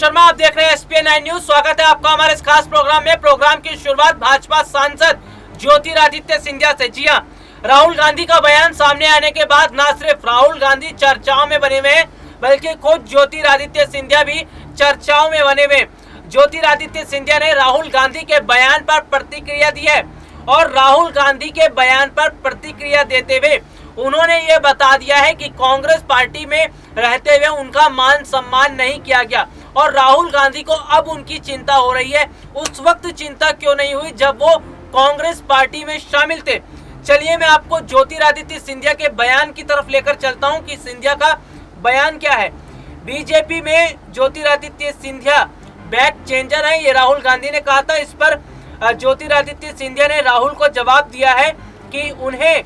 शर्मा, आप देख रहे हैं SPN9 न्यूज। स्वागत है आपका हमारे इस खास प्रोग्राम में। प्रोग्राम की शुरुआत भाजपा सांसद ज्योतिरादित्य सिंधिया से। जी हां, राहुल गांधी का बयान सामने आने के बाद न सिर्फ राहुल गांधी चर्चाओं में बने हुए हैं, बल्कि खुद ज्योतिरादित्य सिंधिया भी चर्चाओं में बने हुए। ज्योतिरादित्य सिंधिया ने राहुल गांधी के बयान पर प्रतिक्रिया दी है और राहुल गांधी के बयान पर प्रतिक्रिया देते हुए उन्होंने ये बता दिया है कि कांग्रेस पार्टी में रहते हुए उनका मान सम्मान नहीं किया गया और राहुल गांधी को अब उनकी चिंता हो रही है। उस वक्त चिंता क्यों नहीं हुई जब वो कांग्रेस पार्टी में शामिल थे। चलिए मैं आपको ज्योतिरादित्य सिंधिया के बयान की तरफ लेकर चलता हूं कि सिंधिया का बयान क्या है। बीजेपी में ज्योतिरादित्य सिंधिया बैक चेंजर है, ये राहुल गांधी ने कहा था। इस पर ज्योतिरादित्य सिंधिया ने राहुल को जवाब दिया है कि उन्हें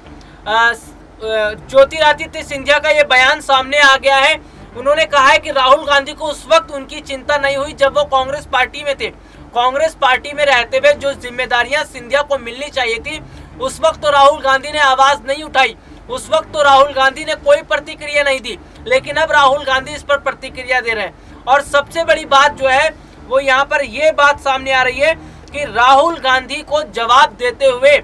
ज्योतिरादित्य सिंधिया का ये बयान सामने आ गया है। उन्होंने कहा है कि राहुल गांधी को उस वक्त उनकी चिंता नहीं हुई जब वो कांग्रेस पार्टी में थे। कांग्रेस पार्टी में रहते हुए जो जिम्मेदारियां सिंधिया को मिलनी चाहिए थी, उस वक्त तो राहुल गांधी ने आवाज नहीं उठाई, उस वक्त तो राहुल गांधी ने कोई प्रतिक्रिया नहीं दी। लेकिन अब राहुल गांधी इस पर प्रतिक्रिया दे रहे हैं और सबसे बड़ी बात जो है वो यहाँ पर ये बात सामने आ रही है कि राहुल गांधी को जवाब देते हुए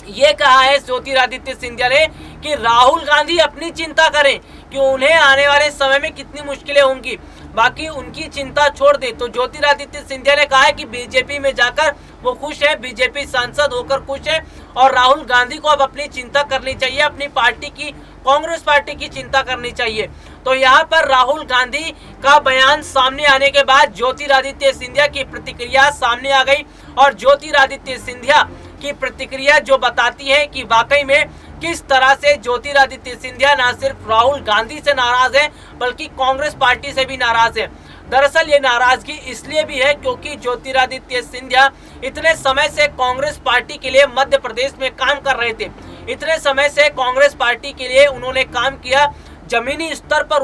ये कहा है ज्योतिरादित्य सिंधिया ने कि राहुल गांधी अपनी चिंता करें कि उन्हें आने वाले समय में कितनी मुश्किलें होंगी, बाकी उनकी चिंता छोड़ दे। तो ज्योतिरादित्य सिंधिया ने कहा है कि बीजेपी में जाकर वो खुश है, बीजेपी सांसद होकर खुश है और राहुल गांधी को अब अपनी चिंता करनी चाहिए, अपनी पार्टी की, कांग्रेस पार्टी की चिंता करनी चाहिए। तो यहाँ पर राहुल गांधी का बयान सामने आने के बाद ज्योतिरादित्य सिंधिया की प्रतिक्रिया सामने आ गई और ज्योतिरादित्य सिंधिया की प्रतिक्रिया जो बताती है कि वाकई में किस तरह से ज्योतिरादित्य सिंधिया न सिर्फ राहुल गांधी से नाराज है बल्कि कांग्रेस पार्टी से भी नाराज है। दरअसल ये नाराजगी इसलिए भी है क्योंकि ज्योतिरादित्य सिंधिया इतने समय से कांग्रेस पार्टी के लिए मध्य प्रदेश में काम कर रहे थे। इतने समय से कांग्रेस पार्टी के लिए उन्होंने काम किया, जमीनी स्तर पर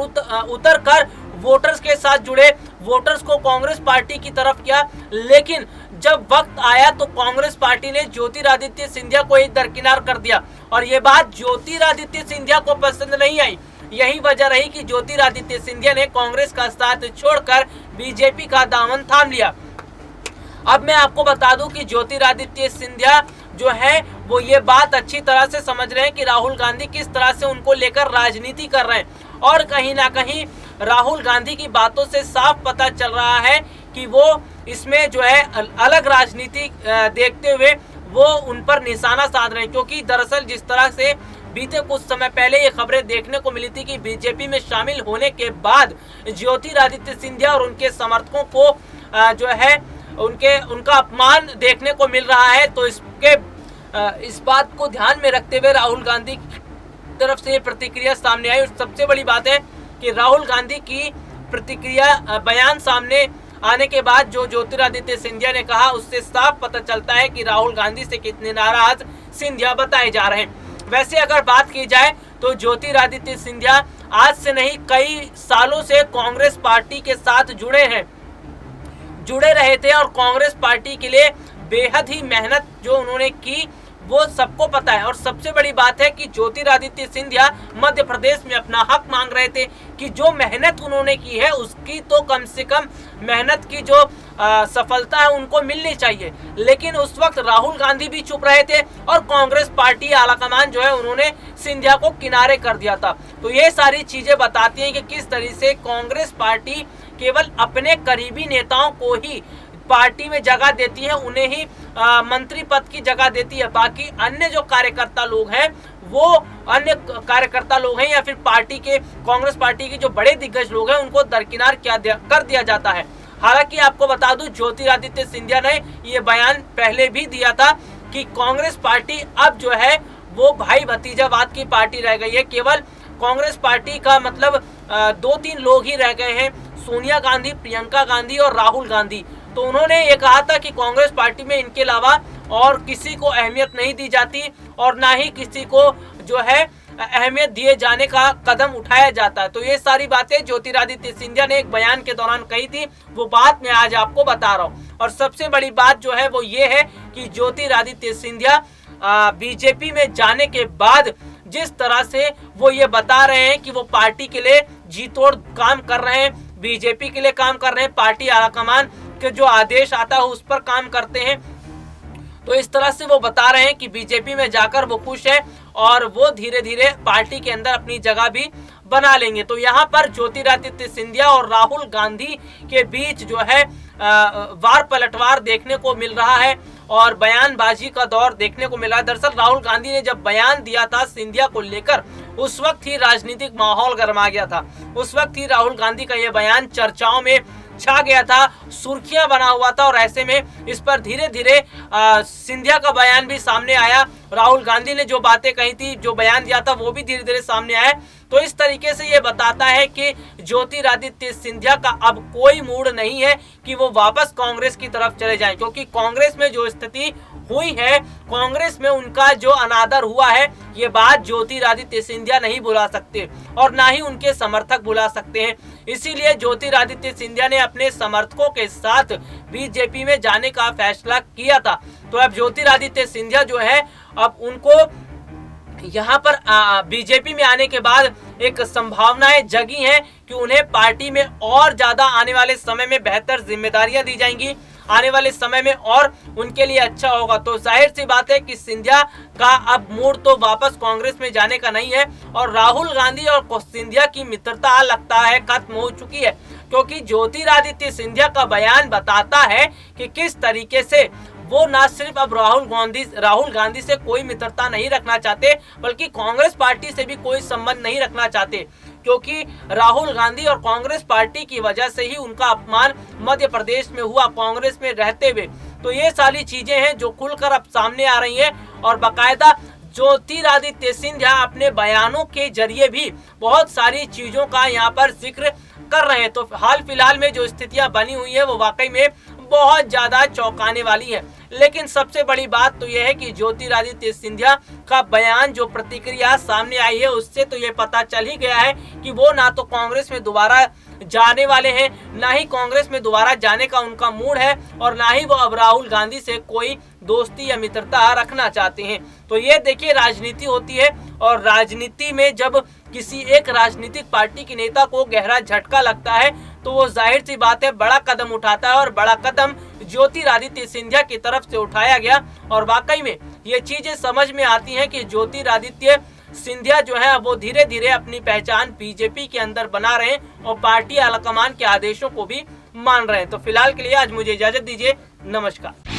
उतर कर वोटर्स के साथ जुड़े, वोटर्स को कांग्रेस पार्टी की तरफ किया। लेकिन जब वक्त आया तो कांग्रेस पार्टी ने ज्योतिरादित्य सिंधिया को ही दरकिनार कर दिया और ये बात ज्योतिरादित्य सिंधिया को पसंद नहीं आई। यही वजह रही कि ज्योतिरादित्य सिंधिया ने कांग्रेस का साथ छोड़कर बीजेपी का दामन थाम लिया। अब मैं आपको बता दूं कि ज्योतिरादित्य सिंधिया जो है वो ये बात अच्छी तरह से समझ रहे हैं कि राहुल गांधी किस तरह से उनको लेकर राजनीति कर रहे हैं और कहीं ना कहीं राहुल गांधी की बातों से साफ पता चल रहा है कि वो इसमें जो है अलग राजनीति देखते हुए वो उन पर निशाना साध रहे हैं। क्योंकि दरअसल जिस तरह से बीते कुछ समय पहले ये खबरें देखने को मिली थी कि बीजेपी में शामिल होने के बाद ज्योतिरादित्य सिंधिया और उनके समर्थकों को जो है उनका अपमान देखने को मिल रहा है। तो इस बात को ध्यान में रखते हुए राहुल गांधी की तरफ से ये प्रतिक्रिया सामने आई। और सबसे बड़ी बात है कि राहुल गांधी की प्रतिक्रिया बयान सामने आने के बाद जो ज्योतिरादित्य सिंधिया ने कहा उससे साफ पता चलता है कि राहुल गांधी से कितने नाराज सिंधिया बताए जा रहे हैं। वैसे अगर बात की जाए तो ज्योतिरादित्य सिंधिया आज से नहीं कई सालों से कांग्रेस पार्टी के साथ जुड़े रहे थे और कांग्रेस पार्टी के लिए बेहद ही मेहनत जो उन्होंने की वो सबको पता है। और सबसे बड़ी बात है कि ज्योतिरादित्य सिंधिया मध्य प्रदेश में अपना हक मांग रहे थे कि जो मेहनत उन्होंने की है उसकी तो कम से कम मेहनत की जो सफलता है उनको मिलनी चाहिए। लेकिन उस वक्त राहुल गांधी भी चुप रहे थे और कांग्रेस पार्टी आलाकमान जो है उन्होंने सिंधिया को किनारे कर दिया था। तो ये सारी चीजें बताती हैं कि किस तरह से कांग्रेस पार्टी केवल अपने करीबी नेताओं को ही पार्टी में जगह देती है, उन्हें ही मंत्री पद की जगह देती है। बाकी अन्य जो कार्यकर्ता लोग हैं वो अन्य कार्यकर्ता लोग हैं या फिर पार्टी के कांग्रेस पार्टी के जो बड़े दिग्गज लोग हैं उनको दरकिनार कर दिया जाता है। हालांकि आपको बता दूं ज्योतिरादित्य सिंधिया ने ये बयान पहले भी दिया था कि कांग्रेस पार्टी अब जो है वो भाई भतीजावाद की पार्टी रह गई है। केवल कांग्रेस पार्टी का मतलब 2-3 लोग ही रह गए हैं, सोनिया गांधी, प्रियंका गांधी और राहुल गांधी। तो उन्होंने ये कहा था कि कांग्रेस पार्टी में इनके अलावा और किसी को अहमियत नहीं दी जाती और ना ही किसी को जो है अहमियत दिए जाने का कदम उठाया जाता है। तो ये सारी बातें ज्योतिरादित्य सिंधिया ने एक बयान के दौरान कही थी, वो बात मैं आज आपको बता रहा हूँ। और सबसे बड़ी बात जो है वो ये है कि ज्योतिरादित्य सिंधिया बीजेपी में जाने के बाद जिस तरह से वो ये बता रहे हैं कि वो पार्टी के लिए जी तोड़ काम कर रहे हैं, बीजेपी के लिए काम कर रहे हैं, पार्टी आलाकमान के जो आदेश आता है उस पर काम करते हैं। तो इस तरह से वो बता रहे हैं कि बीजेपी में जाकर वो खुश है और वो धीरे धीरे पार्टी के अंदर अपनी जगह भी बना लेंगे। तो यहाँ पर ज्योतिरादित्य सिंधिया और राहुल गांधी के बीच जो है वार पलटवार देखने को मिल रहा है और बयानबाजी का दौर देखने को मिला है। दरअसल राहुल गांधी ने जब बयान दिया था सिंधिया को लेकर, उस वक्त ही राजनीतिक माहौल गर्मा गया था। उस वक्त ही राहुल गांधी का यह बयान चर्चाओं में छा गया था, सुर्खियां बना हुआ था और ऐसे में इस पर धीरे धीरे सिंधिया का बयान भी सामने आया। राहुल गांधी ने जो बातें कही थी, जो बयान दिया था, वो भी धीरे धीरे सामने आया। तो इस तरीके से ये बताता है कि ज्योतिरादित्य सिंधिया का अब कोई मूड नहीं है कि वो वापस कांग्रेस की तरफ चले जाएं, क्योंकि कांग्रेस में जो स्थिति हुई है, कांग्रेस में उनका जो अनादर हुआ है, ये बात ज्योतिरादित्य सिंधिया नहीं भुला सकते और ना ही उनके समर्थक भुला सकते हैं। इसीलिए ज्योतिरादित्य सिंधिया ने अपने समर्थकों के साथ बीजेपी में जाने का फैसला किया था। तो अब ज्योतिरादित्य सिंधिया जो है, अब उनको यहाँ पर बीजेपी में आने के बाद एक संभावनाएं जगी हैं कि उन्हें पार्टी में और ज्यादा आने वाले समय में बेहतर जिम्मेदारियां दी जाएंगी, आने वाले समय में और उनके लिए अच्छा होगा। तो जाहिर सी बात है कि सिंधिया का अब मूड तो वापस कांग्रेस में जाने का नहीं है और राहुल गांधी और सिंधिया की मित्रता लगता है खत्म हो चुकी है, क्योंकि ज्योतिरादित्य सिंधिया का बयान बताता है कि किस तरीके से वो ना सिर्फ अब राहुल गांधी से कोई मित्रता नहीं रखना चाहते, बल्कि कांग्रेस पार्टी से भी कोई संबंध नहीं रखना चाहते, क्योंकि राहुल गांधी और कांग्रेस पार्टी की वजह से ही उनका अपमान मध्य प्रदेश में हुआ कांग्रेस में रहते हुए। तो ये सारी चीजें हैं जो खुलकर अब सामने आ रही हैं और बाकायदा ज्योतिरादित्य सिंधिया अपने बयानों के जरिए भी बहुत सारी चीजों का यहाँ पर जिक्र कर रहे हैं। तो हाल फिलहाल में जो स्थितियां बनी हुई है वो वाकई में बहुत ज्यादा चौंकाने वाली है। लेकिन सबसे बड़ी बात तो यह है कि ज्योतिरादित्य सिंधिया का बयान, जो प्रतिक्रिया सामने आई है, उससे तो ये पता चल ही गया है कि वो ना तो कांग्रेस में दोबारा जाने वाले हैं, ना ही कांग्रेस में दोबारा जाने का उनका मूड है और ना ही वो अब राहुल गांधी से कोई दोस्ती या मित्रता रखना चाहते हैं। तो ये देखिए, राजनीति होती है और राजनीति में जब किसी एक राजनीतिक पार्टी के नेता को गहरा झटका लगता है तो वो जाहिर सी बात है बड़ा कदम उठाता है और बड़ा कदम ज्योतिरादित्य सिंधिया की तरफ से उठाया गया। और वाकई में ये चीजें समझ में आती हैं कि ज्योतिरादित्य सिंधिया जो है वो धीरे धीरे अपनी पहचान बीजेपी के अंदर बना रहे हैं और पार्टी आलाकमान के आदेशों को भी मान रहे हैं। तो फिलहाल के लिए आज मुझे इजाजत दीजिए, नमस्कार।